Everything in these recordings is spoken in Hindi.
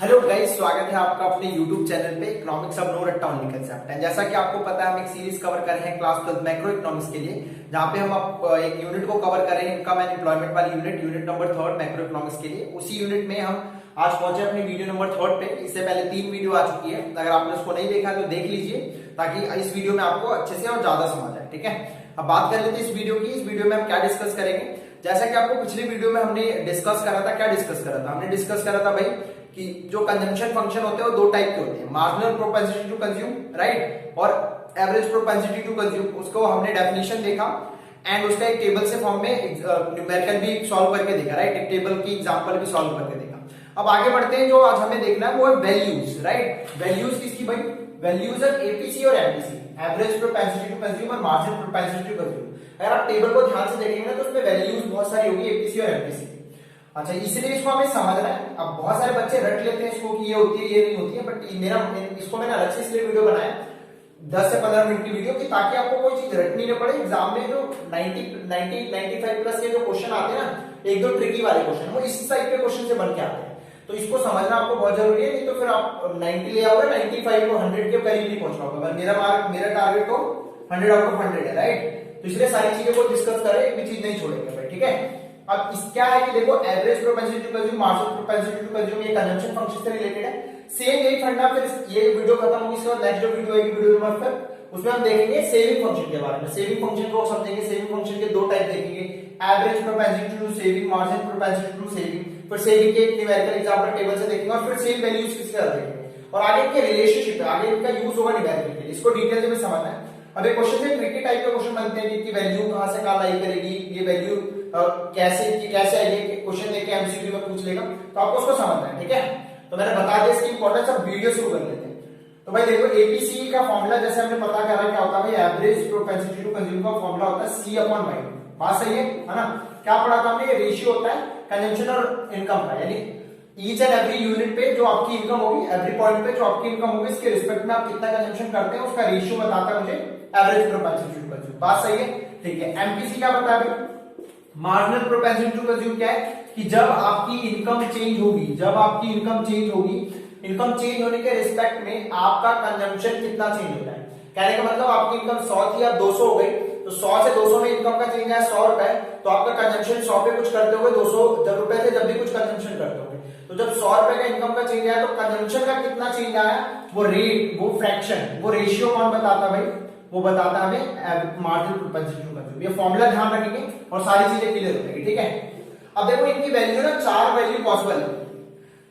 हेलो गाइस, स्वागत है आपका अपने YouTube चैनल पे इकोनॉमिक्स ऑफ नो रट्टा ओनली कंसेप्ट। जैसा कि आपको पता है हम एक सीरीज कवर कर रहे हैं क्लास 12 मैक्रो इकोनॉमिक्स के लिए, जहां पे हम एक यूनिट को कवर कर रहे हैं, इनकम एंड एम्प्लॉयमेंट वाली यूनिट नंबर 3 मैक्रो इकोनॉमिक्स के लिए। उसी यूनिट में हम आज पहुंचे अपनी वीडियो नंबर 3 पे। इससे पहले 3 वीडियो आ चुकी है, अगर आपने उसको नहीं देखा तो देख लीजिए ताकि इस वीडियो में आपको अच्छे से और ज्यादा समझ आए। ठीक है, अब बात कर लेते हैं इस वीडियो की। इस वीडियो में हम क्या डिस्कस करेंगे, जैसा कि आपको पिछली वीडियो में हमने डिस्कस करा था। क्या डिस्कस करा था? हमने डिस्कस करा था भाई कि जो कंजम्पशन फंक्शन होते हैं वो दो टाइप के होते हैं, marginal propensity to consume, right, और एवरेज प्रोपेंसिटी टू कंज्यूम। उसको हमने डेफिनेशन देखा एंड उसका एक टेबल से फॉर्म में न्यूमेरिकल भी सॉल्व करके देखा, राइट, एक टेबल की एग्जांपल भी सॉल्व करके देखा। अब आगे बढ़ते हैं, जो आज हमें देखना है वो है वैल्यूज, राइट। वैल्यूज किसकी भाई? वैल्यूज है एपीसी और MPC, average propensity to consume और मार्जिनल प्रोपेंसिटी टू कंज्यूम। अगर आप टेबल को ध्यान से देखेंगे ना तो उसमें वैल्यूज बहुत सारी होगी, एपीसी और एमपीसी। अच्छा, इसलिए इसको हमें समझना है। अब बहुत सारे बच्चे रट लेते हैं इसको कि ये होती है ये नहीं होती है, बट इसको मैंने अलग से इसलिए वीडियो बनाया 10 से 15 मिनट की वीडियो, कि ताकि आपको कोई चीज रटनी न पड़े। एग्जाम में जो 95 प्लस के जो क्वेश्चन आते हैं ना, एक दो ट्रिकी वाले क्वेश्चन, वो इस टाइप के क्वेश्चन से बन के आते हैं। तो इसको समझना आपको बहुत जरूरी है, नहीं तो फिर आप 90 ले आओगे, 95 को 100 के करीब नहीं पहुंच पाओगे। मेरा टारगेट तो 100 आउट ऑफ 100 है, राइट। तो इसलिए सारी चीजों को डिस्कस करें, एक भी चीज नहीं छोड़ेंगे भाई, ठीक है। अब इस क्या है कि देखो, average propensity to consume, marginal propensity to consume, ये कंजम्पशन फंक्शन से रिलेटेड है। सेम यही फंडा, फिर ये वीडियो खत्म होगी, इसके बाद नेक्स्ट जो वीडियो आएगी वीडियो नंबर 5, उसमें हम देखेंगे सेविंग फंक्शन के बारे में। सेविंग फंक्शन को समझेंगे, सेविंग फंक्शन के दो टाइप देखेंगे, average propensity to saving, marginal propensity to saving. फिर सेविंग के न्यूमेरिकल एग्जांपल टेबल से देखेंगे, और फिर सेम वैल्यूज किसके साथ देखेंगे, और आगे इनके रिलेशनशिप है, आगे इनका यूज होगा न्यूमेरिकल के लिए। इसको डिटेल में समझना है। अब एक क्वेश्चन से ट्रिकी टाइप के क्वेश्चन बनते हैं कि इनकी वैल्यू कहां से कहां लाई करेगी, ये वैल्यू कैसे आएगी, क्वेश्चन देके एमसीक्यू में पूछ लेगा, तो आपको उसको समझना है, ठीक है। तो मैंने बता दिया इसकी इंपॉर्टेंस। अब वीडियो शुरू कर लेते हैं। तो भाई देखो, एपीसी का फॉर्मूला जैसे हमने पता करा क्या होता है भाई, एवरेज प्रोपेंसिटी टू कंज्यूम का फॉर्मूला होता है सी अपॉन वाई। बात सही है ना? क्या पढ़ा था हमने? रेशियो होता है कंजम्पशन और इनकम का, यानी ईच एंड एवरी यूनिट पे जो आपकी इनकम होगी, एवरी पॉइंट पे जो आपकी इनकम होगी, इसके रिस्पेक्ट में आप कितना कंजम्पशन करते हैं, उसका रेशियो बताता है मुझे एवरेज प्रोपेंसिटी टू कंज्यूम। बात सही है, ठीक है। एमपीसी क्या बताया भाई? मार्जिनल प्रोपेंसिटी टू कंज्यूम क्या है कि जब आपकी इनकम चेंज होगी, इनकम चेंज होने के रिस्पेक्ट में आपका कंजम्पशन कितना चेंज होता है। कहने का मतलब आपकी इनकम 100 थी, अब 200 हो गई, तो 100 से 200 में इनकम का चेंज है 100 रुपए, तो आपका कंजम्पशन 100 पे कुछ करते हुए 200 जब रुपए थे जब भी कुछ कंजम्पशन करते होंगे, तो जब 100 रुपए का इनकम का चेंज आया तो कंजम्पशन का कितना चेंज आया, वो रेट, वो फ्रैक्शन, वो रेशियो कौन बताता भाई? वो बताता हमें मार्जिनल प्रोपेंसिटी टू कंज्यूम। ये फॉर्मूला ध्यान रखेंगे और सारी चीजें क्लियर हो जाएगी, ठीक है। अब देखो, इनकी वैल्यू ना 4 वैल्यू पॉसिबल है,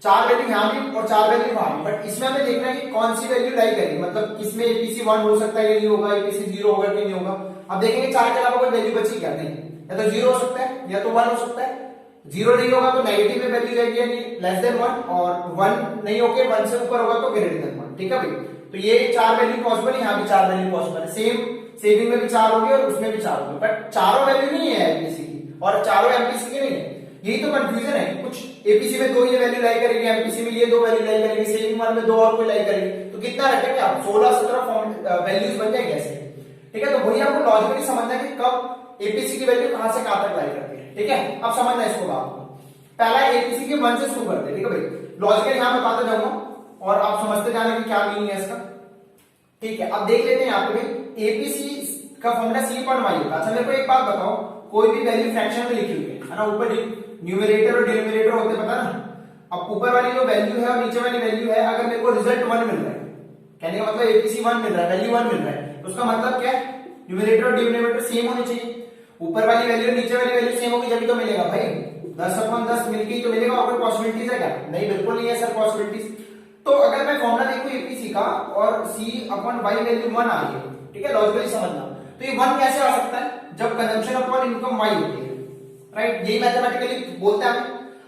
4 वैल्यू यहां भी और 4 वैल्यू वहां भी, बट इसमें हमें देखना है कि कौन सी वैल्यू लाई करेगी, मतलब किसमें एपीसी 1 हो सकता है या नहीं होगा, एपीसी 0 होगा कि नहीं होगा। अब देखेंगे 4 के अलावा कोई वैल्यू बची क्या? नहीं, या तो 0 हो सकता है या तो 1 हो सकता है। 0 नहीं होगा तो नेगेटिव में वैल्यू जाएगी, यानी लेस देन 1, और 1 नहीं होके 1 से ऊपर होगा तो ग्रेटर देन 1, ठीक है भाई। तो ये 4 वैल्यू पॉसिबल है, यहां भी 4 वैल्यू पॉसिबल है। सेम सेविंग में भी 4 होगी और उसमें भी 4 होगी, बट चारों वैल्यू नहीं है एमपीसी की और चारों एमपीसी की नहीं है। यही तो कंफ्यूजन है, कुछ एपीसी में 2 ये वैल्यू लाई करेगी, एमपीसी में ये 2 वैल्यू लाई करेगी, सेविंग वाले में 2 और कोई लाई करेगी, तो कितना रखेंगे आप? 16-17 वैल्यूज बन जाएंगे ऐसे, ठीक है। तो वही आपको लॉजिकली समझना है कि कब एपीसी की वैल्यू कहां से कहां तक लाई करती है, ठीक है। अब समझना है इसको बात को। पहला एपीसी के 1 से शुरू करते हैं, ठीक है भाई। लॉजिकली यहां बताता जाऊंगा और आप समझते जाना कि क्या मीनिंग है इसका, ठीक है। अब देख लेते हैं यहाँ पे एपीसी का फॉर्मूला सी अपॉन वाई होगा। अच्छा, मेरे को एक बात बताओ, कोई भी वैल्यू फ्रैक्शन में लिखी हुई है ना, ऊपर न्यूमरेटर और डिनोमिनेटर होते पता ना। अब ऊपर वाली जो वैल्यू है और नीचे वाली वैल्यू है, अगर मेरे को रिजल्ट 1 मिल रहा है, कहने का मतलब एपीसी 1 मिल रहा है, वैल्यू 1 मिल रहा है, तो उसका मतलब क्या है? न्यूमरेटर और डिनोमिनेटर सेम होने चाहिए। ऊपर वाली वैल्यू नीचे वाली वैल्यू सेम होगी जब तो मिलेगा भाई। 10/10 मिलके ही तो मिलेगा, और कोई पॉसिबिलिटीज है क्या? नहीं, बिल्कुल नहीं है सर पॉसिबिलिटीज। तो अगर मैं फॉर्मूला देखूं एपीसी का और सी अपॉन वाई वैल्यू 1 आ रही है, ठीक है, लॉजिकली समझना, तो ये 1 कैसे आ सकता है? जब कंजम्पशन अपॉन इनकम वाई होती है, राइट, यही मैथमेटिकली बोलते हैं हम।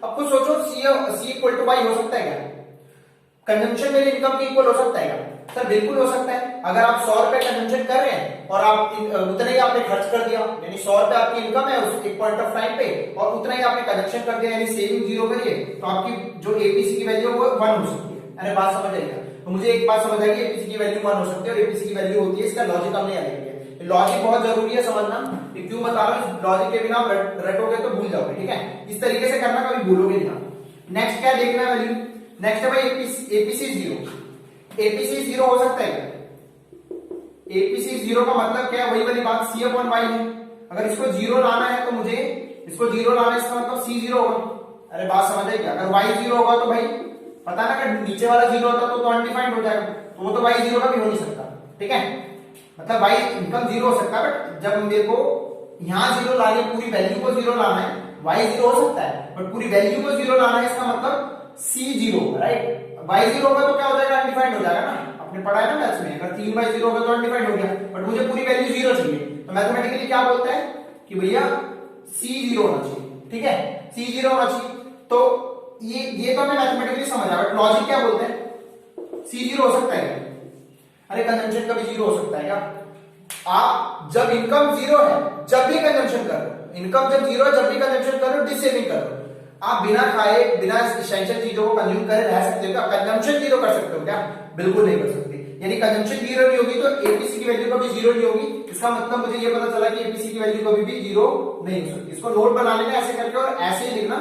अब कुछ सोचो, सी इक्वल टू वाई हो सकता है क्या? कंजम्पशन मेरे इनकम के इक्वल हो सकता है क्या? सर बिल्कुल हो सकता है। अगर आप 100 रुपए कंजम्पशन कर रहे हैं और आप उतना ही आपने खर्च कर दिया, यानी 100 रुपए आपकी इनकम है उस एक पॉइंट ऑफ टाइम पे, और उतना ही आपने कंजम्पशन कर दिया, यानी सेविंग 0 करिए, तो आपकी जो एपीसी की वैल्यू है वो 1 हो सकती है। अरे बात समझ आएगा? तो मुझे एक बात समझ आएगी, एपीसी की वैल्यू 1 हो सकती है और एपीसी की वैल्यू होती है, इसका लॉजिक हमने याद रखिए। लॉजिक बहुत जरूरी है समझना, क्यों बता रहा हूं, लॉजिक के बिना रटोगे तो भूल जाओगे, ठीक है। इस तरीके से करना, कभी भूलोगे नहीं। नेक्स्ट क्या देखना है वैल्यू? नेक्स्ट है भाई एपीसी जीरो। एपीसी जीरो हो सकता है क्या? एपीसी जीरो का मतलब क्या है? वही वाली बात, सी अपॉन वाई है। अगर इसको जीरो लाना है तो मुझे इसको जीरो लाना है, इसका मतलब सी जीरो होगा। अरे बात समझ आई क्या? अगर वाई जीरो होगा तो भाई पता ना, अगर नीचे वाला जीरो होता तो अनडिफाइंड हो जाएगा, तो वो तो वाई जीरो का भी हो नहीं सकता। ठीक है, मतलब वाई इनकम जीरो हो सकता है, बट जब मेरे को यहां जीरो लाने, पूरी वैल्यू को जीरो लाना है, वाई जीरो हो सकता है बट पूरी वैल्यू को जीरो लाना है, इसका मतलब सी जीरो, राइट। वाई जीरो होगा तो क्या हो जाएगा? अनडिफाइंड हो जाएगा ना, आपने पढ़ा है ना मैथ्स में, अगर 3 बाई जीरो होगा तो अनडिफाइंड हो गया, बट मुझे पूरी वैल्यू जीरो चाहिए, तो मैथमेटिकली क्या बोलता है कि भैया सी जीरो होना चाहिए। ठीक है, सी जीरो होना चाहिए। तो ये तो मैं मैथमेटिकली समझ आया, बट लॉजिक क्या बोलते हैं? सी जीरो हो सकता है क्या? अरे कंजम्पशन का भी जीरो हो सकता है क्या? आप जब इनकम जीरो है जब भी कंजम्पशन करो, इनकम जब जीरो है जब भी कंजम्पशन करो, डिसेविंग करो। आप बिना खाए, बिना एसेंशियल चीजों को कंज्यूम करे रह सकते हो क्या? कंजम्पशन जीरो कर सकते हो क्या? बिल्कुल नहीं कर सकते। यानी कंजम्पशन जीरो नहीं होगी तो एपीसी की वैल्यू कभी जीरो नहीं होगी। इसका मतलब मुझे ये पता चला कि एपीसी की वैल्यू कभी भी जीरो नहीं हो सकती। इसको नोट बना लेना ऐसे करके, और ऐसे ही लिखना,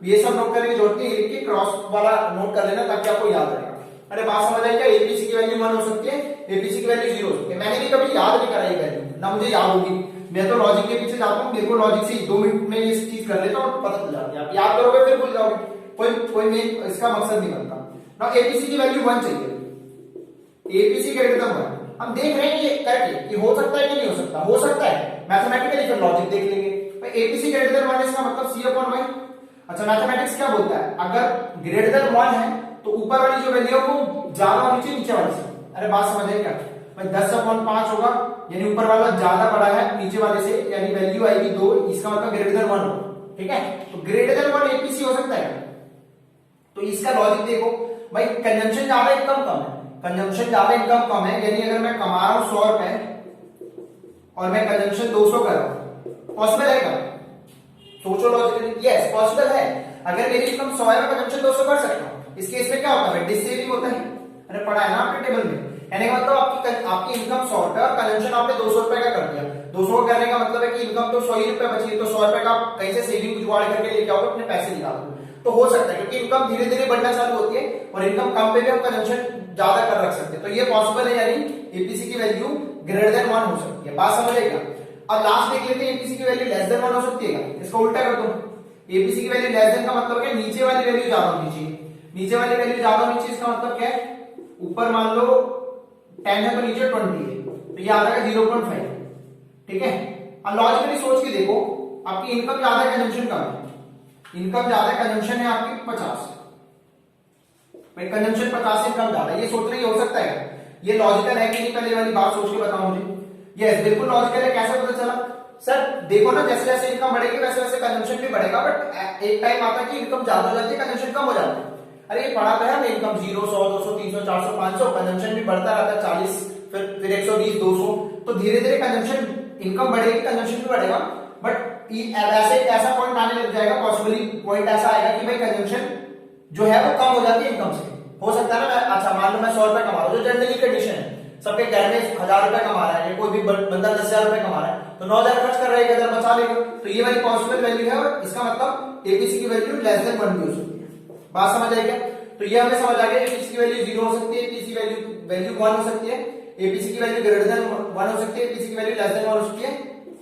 ये सब नोट करने की जरूरत नहीं, लिख के क्रॉस वाला नोट कर लेना ताकि आपको याद रहेगा। अरे बात समझ आई क्या? एपीसी की वैल्यू 1 हो सकती है, एपीसी की वैल्यू 0 हो सकती है। मैंने भी कभी याद नहीं करा ये वैल्यू, ना मुझे याद होगी, मैं तो लॉजिक के पीछे जाता हूँ, मेरे को लॉजिक से 2 मिनट में ये चीज कर लेता हूँ, पता चल जाती है। आप याद करोगे फिर भूल जाओगे, कोई मेन इसका मकसद नहीं बनता ना। एपीसी की वैल्यू 1 चाहिए, एपीसी ग्रेटर देन 1। हम देख रहे हैं ये करके कि हो सकता है कि नहीं हो सकता, हो सकता है मैथमेटिकली, फिर लॉजिक देख लेंगे। भाई एपीसी ग्रेटर देन 1 इसका मतलब सी अपॉन वाई। अच्छा, मैथमेटिक्स क्या बोलता है? अगर ग्रेटर देन 1 है तो ऊपर वाली जो वैल्यू है वो ज्यादा होनी चाहिए नीचे वाले से। अरे बात समझ आई क्या? भाई 10/5 होगा, यानी ऊपर वाला ज्यादा बड़ा है नीचे वाले से, यानी वैल्यू आएगी 2, इसका मतलब ग्रेटर देन 1 होगा। ठीक है, तो ग्रेटर देन 1 एपीसी हो सकता है। तो इसका लॉजिक देखो भाई, कंजम्पशन ज्यादा इनकम कम है, कंजम्पशन ज्यादा इनकम कम है, यानी अगर मैं कमा रहा हूं 100 रुपए और मैं कंजम्पशन 200 कर रहा हूं, पॉसिबल है क्या? सोचो लॉजिकली, यस पॉसिबल है। अगर मेरी इनकम 100 है, मैं कंजम्पशन 200 कर सकता हूं। इस केस में क्या होता है? डिसेविंग होता है। अरे पढ़ा है ना आपने टेबल में, यानी मतलब आपकी इनकम 100 रुपए और कंजम्पशन आपने 200 रुपए का कर दिया। 200 करने का मतलब है कि इनकम तो 100 ही रुपए बची, तो 100 रुपए का आप कहीं से सेविंग जुगाड़ करके लेके आओगे, अपने पैसे निकालोगे, तो हो सकता है, क्योंकि इनकम धीरे धीरे बढ़ना चालू होती है और इनकम कम पे भी हम कंजम्पशन ज्यादा कर रख सकते हैं, तो ये पॉसिबल है, यानी एपीसी की वैल्यू ग्रेटर देन 1 हो सकती है। बात समझ आएगा? अब लास्ट देख लेते हैं, एपीसी की वैल्यू लेस देन 1 हो सकती है। इसको उल्टा कर दो, एपीसी की वैल्यू लेस देन का मतलब क्या? नीचे वाली वैल्यू ज्यादा होनी चाहिए, नीचे वाली वैल्यू ज्यादा होनी चाहिए। इसका मतलब क्या है? ऊपर मान लो 10 है तो नीचे 20 है, तो ये आ जाएगा 0.5। ठीक है, अब लॉजिकली सोच के देखो, आपकी इनकम ज्यादा है, कंजम्पशन कम है। इनकम ज्यादा है, कंजम्पशन है आपकी 50, भाई कंजम्पशन 50 से कम ज्यादा, ये सोच रहे हो सकता है? ये लॉजिकल है कि नहीं? पहले वाली बात सोच के बताओ मुझे। यस, बिल्कुल लॉजिकल है। कैसे पता चला? सर देखो ना, जैसे जैसे इनकम बढ़ेगी वैसे वैसे कंजम्पशन भी बढ़ेगा, बट एक टाइम आता है कि इनकम ज्यादा हो जाती है, कंजम्पशन कम हो जाता है। अरे ये पढ़ा था ना, इनकम 0, 100, 200, 300, 400, 500, कंजम्पशन भी बढ़ता रहता है, 40, फिर 120, 200, तो धीरे धीरे कंजम्पशन, इनकम बढ़ेगी, कंजम्पशन भी बढ़ेगा, बट ऐसे ऐसा पॉइंट आने लग जाएगा, पॉसिबली पॉइंट ऐसा आएगा कि भाई कंजम्पशन जो है वो कम हो जाती है इनकम से। हो सकता है ना, अच्छा मान लो मैं 100 रुपए कमा रहा हूँ, जो जनरली कंडीशन है, सबके घर में 1000 रुपए कमा रहा है, कोई भी बंदा 10,000 रुपए कमा रहा है, तो 9,000 खर्च कर रहा है, 1,000 बचा लेगा, तो ये वाली पॉसिबल वैल्यू है, और इसका मतलब एपीसी की वैल्यू लेस देन 1 भी हो सकती है। बात समझ आई क्या? तो ये हमें समझ आ गया, एपीसी की वैल्यू 0 हो सकती है, एपीसी की वैल्यू 1 हो सकती है, एपीसी की वैल्यू ग्रेटर देन 1 हो सकती है, एपीसी की वैल्यू लेस देन 1 हो सकती है,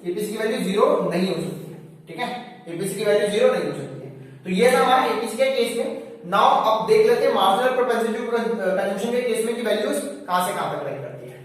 एपीसी की वैल्यू 0 नहीं हो सकती है। ठीक है, एपीसी की वैल्यू 0 नहीं हो सकती है। तो ये था हमारा एपीसी के केस में। नाउ अब देख लेते हैं मार्जिनल प्रोपेंसिटी कंजम्पशन के केस में की वैल्यूज कहां से कहां तक वैरी करती है।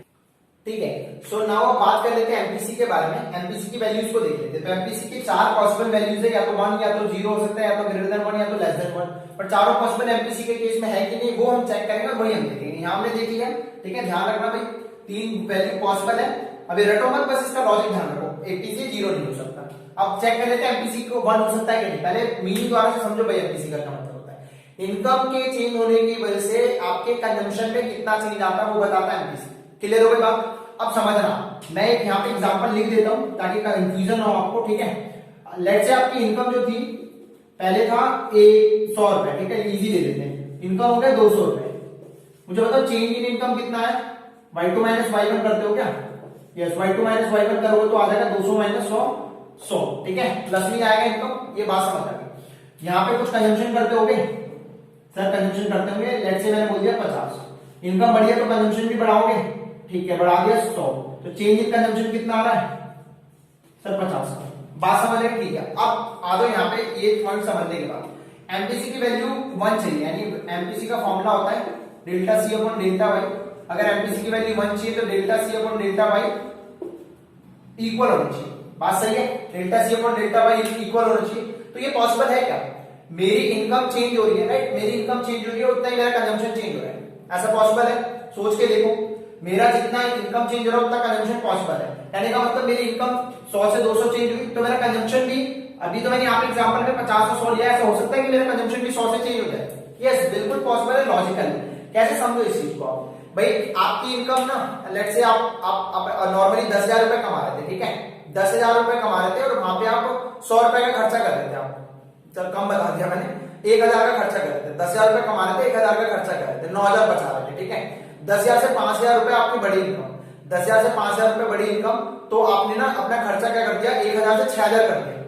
ठीक है, सो नाउ अब बात कर लेते हैं एमपीसी के बारे में। एमपीसी की वैल्यूज को देख लेते हैं। तो एमपीसी की 4 पॉसिबल वैल्यूज है, या तो 1, या तो 0 हो सकता है, या तो ग्रेटर देन 1, या तो लेस देन 1, पर चारों पॉसिबल एमपीसी के केस में है कि नहीं वो हम चेक करेंगे, वही हम देखेंगे। यहां हमने देख लिया, ठीक है, ध्यान रखना भाई 3 वैल्यू पॉसिबल है। अभी रटो मत, बस इसका लॉजिक ध्यान रखो, एपीसी 0 नहीं हो सकता। अब चेक कर लेते हैं एमपीसी को 1 हो सकता है कि नहीं। पहले मीनिंग द्वारा से समझो भाई, एमपीसी का क्या मतलब होता है। इनकम के चेंज होने की वजह से आपके कंजम्पशन में कितना चेंज आता है वो बताता है एमपीसी। क्लियर हो गई बात? अब समझना, मैं एक यहाँ पे एग्जांपल लिख देता हूं ताकि कंफ्यूजन हो आपको। ठीक है, लेट्स से आपकी इनकम जो थी पहले था 100 रुपए, ठीक है, इजी ले लेते हैं। इनकम हो गया 200 रुपए। मुझे बताओ चेंज इन इनकम कितना है? y2 माइनस y1 करते हो क्या? यस, y2 माइनस y1 करोगे तो आ जाएगा 200 माइनस 100, 100। ठीक है, प्लस में आएगा इनकम, ये बात समझ आ गई। यहाँ पे कुछ कंजम्पशन करते होगे, सर कंजम्पशन करते होंगे, लेट्स से मैंने बोल दिया 50, इनकम बढ़ी है तो कंजम्पशन भी बढ़ाओगे, ठीक है बढ़ा दिया 100, तो चेंज इन कंजम्पशन कितना आ रहा है सर 50 का। बात समझ रहे, ठीक है। अब आ दो यहाँ पे ये पॉइंट समझने के बाद एमपीसी की वैल्यू 1 चाहिए, यानी एमपीसी का फॉर्मूला होता है delta C upon delta Y. अगर एमपीसी की वैल्यू 1 चाहिए तो delta C upon delta Y equal होना चाहिए। बात सही है, delta C upon delta Y equal होना चाहिए। तो ये पॉसिबल है क्या, मेरी इनकम चेंज हो रही है, राइट, मेरी इनकम चेंज हो रही है उतना ही मेरा कंजम्पशन चेंज हो रहा है, ऐसा पॉसिबल है? सोच के देखो, मेरा जितना इनकम चेंज हो रहा है उतना कंजम्पशन पॉसिबल है, यानी का मतलब मेरी इनकम 100 से 200 चेंज हुई तो मेरा कंजम्पशन भी, अभी तो मैंने यहाँ पे एग्जांपल में 50 से 100 लिया, ऐसा हो सकता है कि मेरा कंजम्पशन भी 100 से चेंज हो जाए? यस, बिल्कुल पॉसिबल है, लॉजिकल। कैसे समझो इस चीज को आप, भाई आपकी इनकम ना, लेट्स से आप नॉर्मली 10,000 रुपए कमा रहे थे, ठीक है, 10,000 रुपए कमा रहे थे और वहां पे आप 100 रुपए का खर्चा कर रहे थे, आप चल कम बता दिया मैंने, 1,000 का खर्चा कर रहे थे, 10,000 रुपए कमा रहे थे, 1,000 का खर्चा कर रहे थे, 9,000 बचा रहे थे, ठीक है। 10,000 से 5,000 रुपए आपकी बड़ी इनकम, 10,000 से 5,000 रुपए बड़ी इनकम, तो आपने ना अपना खर्चा क्या कर दिया, 1,000 से 6,000 कर दिया।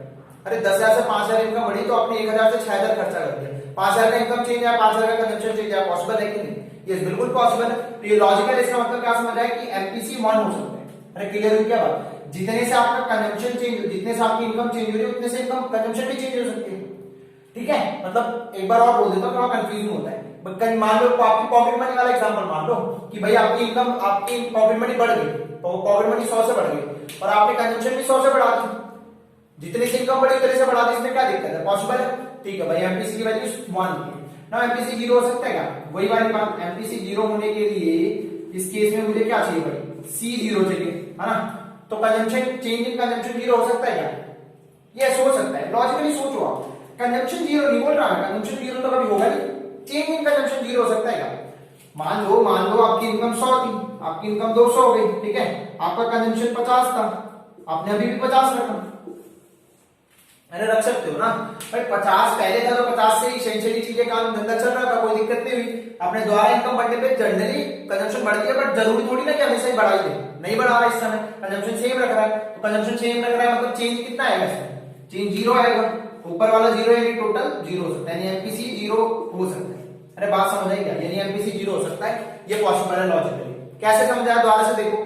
अरे 10,000 से 5,000 इनकम बढ़ी तो आपने 1,000 से 6,000 खर्चा कर दिया, 5,000 का इनकम चेंज है, 5,000 का कंजम्पशन चेंज है, पॉसिबल है कि नहीं? ये बिल्कुल पॉसिबल है। तो ये लॉजिकल, इसका मतलब क्या समझ आया कि एमपीसी 1 हो सकता है। अरे क्लियर हुई क्या बात, जितने से आपका कंजम्पशन चेंज, जितने से आपकी इनकम चेंज हो रही है उतने से इनकम कंजम्पशन भी चेंज हो सकती है, ठीक है। मतलब एक बार और बोल देता हूं, थोड़ा कंफ्यूजन होता है। मान लो आपकी पॉकेट मनी वाला एग्जांपल मान लो कि भाई आपकी इनकम, आपकी पॉकेट मनी बढ़ गई, पॉकेट मनी 100 से बढ़ गई और आपने कंजम्पशन भी 100 से बढ़ा दी, जितने से इनकम बढ़ी उतने से बढ़ा दी, इसमें क्या दिक्कत है, पॉसिबल है, ठीक है भाई। एमपीसी की वैल्यू 1 है ना, एमपीसी 0 हो सकता है क्या, वही वाली बात, एमपीसी 0 होने के लिए इस केस में मुझे क्या चाहिए भाई, सी 0 चाहिए, है ना। तो कंजम्पशन, चेंज इन कंजम्पशन 0 हो सकता है क्या, ये सोच सकता है, लॉजिकली सोचो आप। कंजम्पशन 0 नहीं बोल रहा है, कंजम्पशन 0 तो कभी होगा नहीं, चेंज इन कंजम्पशन 0 हो सकता है क्या। मान लो आपकी इनकम 100 थी, आपकी इनकम 200 हो गई, ठीक है, आपका कंजम्पशन 50 था, आपने अभी भी 50 रखा, अरे रख सकते हो ना भाई, 50 पहले था तो 50 से ही एसेंशियली चीजें काम धंधा चल रहा था, कोई दिक्कत नहीं हुई। अपने द्वारा इनकम बढ़ने पे जनरली कंजम्पशन बढ़ती है, बट जरूरी थोड़ी ना कि हमेशा ही बढ़ाई दे, नहीं बढ़ा रहा है इस समय, कंजम्पशन सेम रख रहा है, तो कंजम्पशन सेम रख रहा है मतलब चेंज कितना आएगा इसमें, चेंज 0 आएगा, ऊपर वाला 0 यानी टोटल 0 हो सकता है, यानी एमपीसी 0 हो सकता है। अरे बात समझ आई क्या, यानी एमपीसी 0 हो सकता है, ये पॉसिबल है लॉजिकली। कैसे समझाया, द्वारा से देखो,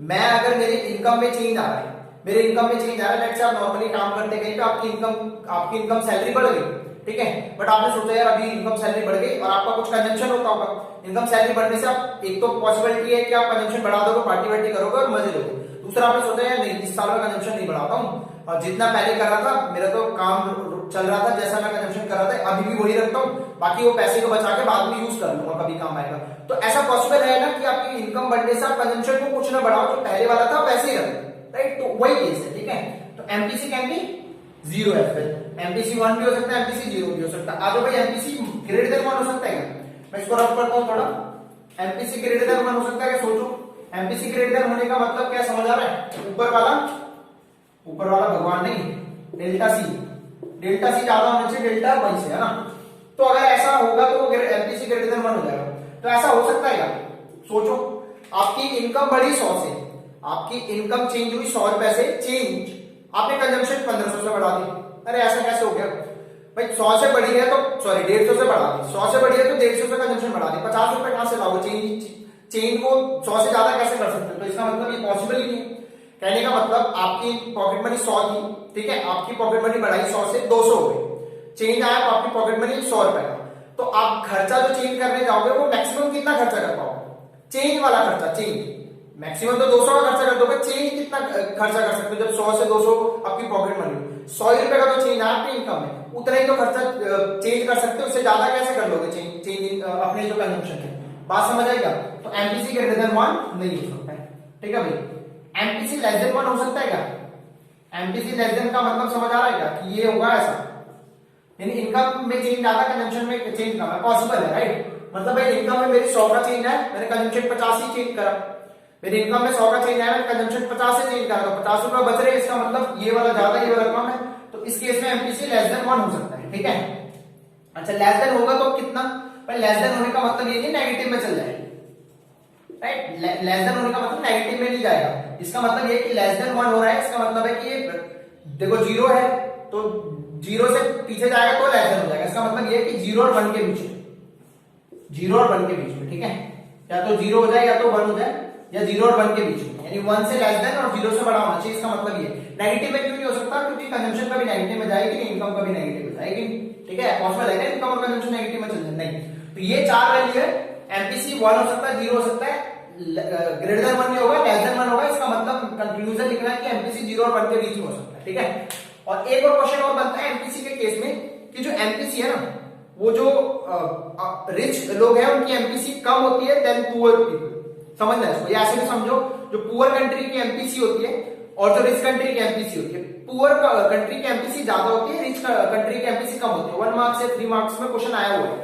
मैं अगर मेरी इनकम में चेंज आ रहा है, मेरे इनकम में चेंज आ रहा है, लेट्स से आप नॉर्मली काम करते कहीं पे आपकी इनकम सैलरी बढ़ गई, ठीक है, बट आपने सोचा यार अभी इनकम सैलरी बढ़ गई और आपका कुछ कंजम्पशन होता होगा, इनकम सैलरी बढ़ने से आप, एक तो पॉसिबिलिटी है कि आप कंजम्पशन बढ़ा दोगे, पार्टी वार्टी करोगे और मजे लोगे, दूसरा आपने सोचा यार नहीं इस साल का कंजम्पशन नहीं बढ़ाता हूँ, और जितना पहले कर रहा था मेरा तो काम चल रहा था, जैसा मैं कंजम्पशन कर रहा था अभी भी वही रखता हूँ, बाकी वो पैसे को बचा के बाद में यूज कर लूंगा, कभी काम आएगा। तो ऐसा पॉसिबल है ना कि आपकी इनकम बढ़ने से आप कंजम्पशन को कुछ ना बढ़ाओ, जो पहले वाला था वैसे ही रखो, राइट, तो वही केस है, ठीक है। तो MPC can be 0 as well, MPC 1 भी हो सकता है, एमपीसी 0 भी हो सकता है। आगे भाई एमपीसी ग्रेटर देन 1 हो सकता है क्या, मैं इसको रफ करता हूं थोड़ा, एमपीसी ग्रेटर देन 1 हो सकता है क्या, सोचो, एमपीसी ग्रेटर देन होने का मतलब क्या समझ आ रहा है, ऊपर वाला भगवान नहीं, डेल्टा सी ज्यादा होना चाहिए डेल्टा वाई से, है ना। तो अगर ऐसा होगा तो एमपीसी ग्रेटर देन 1 हो जाएगा। तो ऐसा हो सकता है क्या, सोचो, आपकी इनकम बढ़ी 100 से, आपकी इनकम चेंज हुई 100 रुपए से, चेंज आपने कंजम्पशन 1500 से बढ़ा दी, अरे ऐसा कैसे हो गया भाई, 100 से बढ़ी है तो सॉरी 150 से बढ़ा दी, 100 से बढ़ी है तो 150 से कंजम्पशन बढ़ा दी, 50 रुपए कहां से लाओगे, चेंज को 100 से ज्यादा कैसे कर सकते हो, तो इसका मतलब ये पॉसिबल ही नहीं है। कहने का मतलब आपकी पॉकेट मनी 100 थी, ठीक है, आपकी पॉकेट मनी बढ़ाई 100 से 200 हो गई, चेंज आया तो आपकी पॉकेट मनी 100 रुपए का, तो आप खर्चा जो चेंज करने जाओगे वो मैक्सिमम कितना खर्चा कर पाओगे, चेंज वाला खर्चा, चेंज मैक्सिमम तो 200 का खर्चा कर दोगे, चेंज कितना खर्चा कर सकते हो, जब 100 से 200 आपकी पॉकेट मनी, 100 रुपए का तो चेंज है आपकी इनकम में, उतना ही तो खर्चा चेंज कर सकते हो, उससे ज्यादा कैसे कर लोगे चेंज अपने जो कंजम्पशन है। बात समझ आएगा, तो एमपीसी ग्रेटर देन 1 नहीं हो सकता है, ठीक है भाई। एमपीसी लेस देन 1 हो सकता है क्या, एमपीसी लेस देन का मतलब समझ आ रहा है क्या, कि ये होगा ऐसा, यानी इनकम में चेंज ज्यादा, कंजम्पशन में चेंज कम है, पॉसिबल है, राइट। मतलब भाई इनकम में मेरी 100 का चेंज है, मैंने कंजम्पशन 50 ही चेंज करा, मेरी इनकम में 100 का चेंज आया, मैंने कंजम्पशन 50 से चेंज करा, तो 50 रुपए बच रहे, इसका मतलब ये वाला ज्यादा ये वाला कम है, तो इस केस में एमपीसी लेस देन 1 हो सकता है, ठीक है। अच्छा लेस देन होगा तो कितना, भाई लेस देन होने का मतलब ये नहीं नेगेटिव में चल जाए, राइट, लेस देन होने का मतलब नेगेटिव में नहीं जाएगा, इसका मतलब ये कि लेस देन 1 हो रहा है, इसका मतलब है कि ये देखो 0 है तो 0 से पीछे जाएगा तो लेस देन हो जाएगा, इसका मतलब ये कि 0 और 1 के बीच, 0 और 1 के बीच में, ठीक है, या तो 0 हो जाए या तो 1 हो जाए, या 0 और 1 के बीच में, यानी 1 से लेस देन और 0 से बड़ा होना चाहिए। इसका मतलब ये नेगेटिव में क्यों नहीं हो सकता, क्योंकि कंजम्पशन कभी नेगेटिव में जाएगी, इनकम कभी नेगेटिव में जाएगी, ठीक है, पॉसिबल है इनकम और कंजम्पशन नेगेटिव में चल जाए, नहीं। तो ये 4 वैल्यू है, एमपीसी 1 हो सकता है, 0 हो सकता है, ग्रेटर देन 1 नहीं होगा, लेस देन 1 होगा। इसका मतलब कंक्लूजन लिखना है कि एमपीसी 0 और 1 के बीच में हो सकता है, ठीक है। और एक और क्वेश्चन और बनता है एमपीसी के केस में कि जो एमपीसी है ना, वो जो रिच लोग हैं उनकी एमपीसी कम होती है देन पुअर पीपल, समझना है इसको, या ऐसे भी समझो, जो पुअर कंट्री की एमपीसी होती है और जो रिच कंट्री की एमपीसी होती है, पुअर कंट्री की एमपीसी ज्यादा होती है, रिच कंट्री की एमपीसी कम होती है। 1 मार्क्स से 3 मार्क्स में क्वेश्चन आया हुआ है।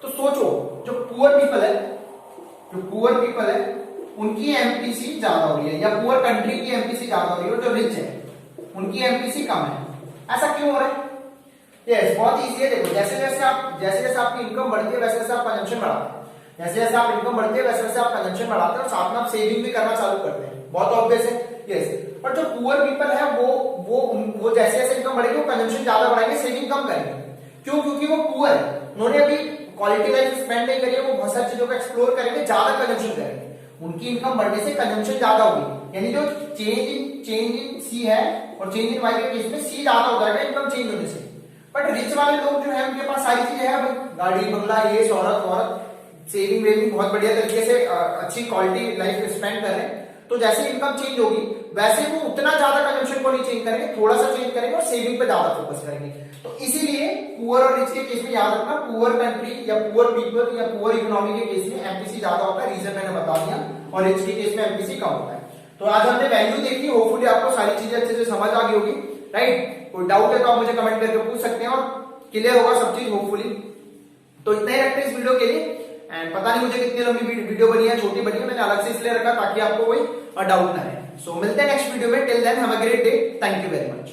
तो सोचो, जो पुअर पीपल है उनकी एमपीसी ज्यादा हो रही है, या पुअर कंट्री की एमपीसी ज्यादा हो रही है, और जो रिच है उनकी एमपीसी कम है। ऐसा क्यों हो रहा है? यस, बहुत इजी है। देखो, जैसे जैसे आपकी इनकम बढ़ती है वैसे वैसे आप कंजम्पशन बढ़ाते हैं, जैसे जैसे आप इनकम बढ़ती है वैसे वैसे आप कंजम्पशन बढ़ाते हैं, और साथ में आप सेविंग भी करना चालू करते हैं, बहुत ऑब्वियस है। यस, पर जो पुअर पीपल है वो जैसे जैसे इनकम बढ़ेगी वो कंजम्पशन ज्यादा बढ़ाएंगे, सेविंग कम करेंगे। क्यों? क्योंकि वो पुअर है, उन्होंने अभी क्वालिटी लाइफ स्पेंड नहीं करी है, वो बहुत सारी चीजों को एक्सप्लोर करेंगे, ज्यादा कंजम्पशन करेंगे, उनकी इनकम बढ़ने से कंजम्पशन ज्यादा होगी। यानी जो चेंज इन सी है और चेंज इन वाई के केस में सी ज्यादा हो जाएगा इनकम चेंज होने से। बट रिच वाले लोग जो है उनके पास सारी चीजें हैं, गाड़ी बंगला, ये शोहरत, सेविंग वेविंग बहुत बढ़िया तरीके से अच्छी क्वालिटी लाइफ स्पेंड कर रहे हैं। तो जैसे इनकम चेंज होगी वैसे वो उतना ज्यादा कंजम्पशन को नहीं चेंज करेंगे, थोड़ा सा चेंज करेंगे और सेविंग पे ज्यादा फोकस करेंगे। तो इसीलिए पुअर और रिच के केस में याद रखना, पुअर कंट्री या पुअर पीपल या पुअर इकोनॉमी के केस में एमपीसी ज्यादा होता है, रीजन मैंने बता दिया, और रिच के केस में एमपीसी कम होता है। तो आज हमने वैल्यू देखी, होपफुली आपको सारी चीजें अच्छे से समझ आ गई होगी, राइट। कोई डाउट है तो आप मुझे कमेंट करके पूछ सकते हैं और क्लियर होगा सब चीज होपफुली। तो इतना ही रखते हैं इस वीडियो के लिए। एंड पता नहीं मुझे कितनी लंबी वीडियो बनी है, छोटी बनी है, मैंने अलग से इसलिए रखा ताकि आपको कोई डाउट ना रहे। सो मिलते हैं नेक्स्ट वीडियो में, till then have a great day, thank you very much.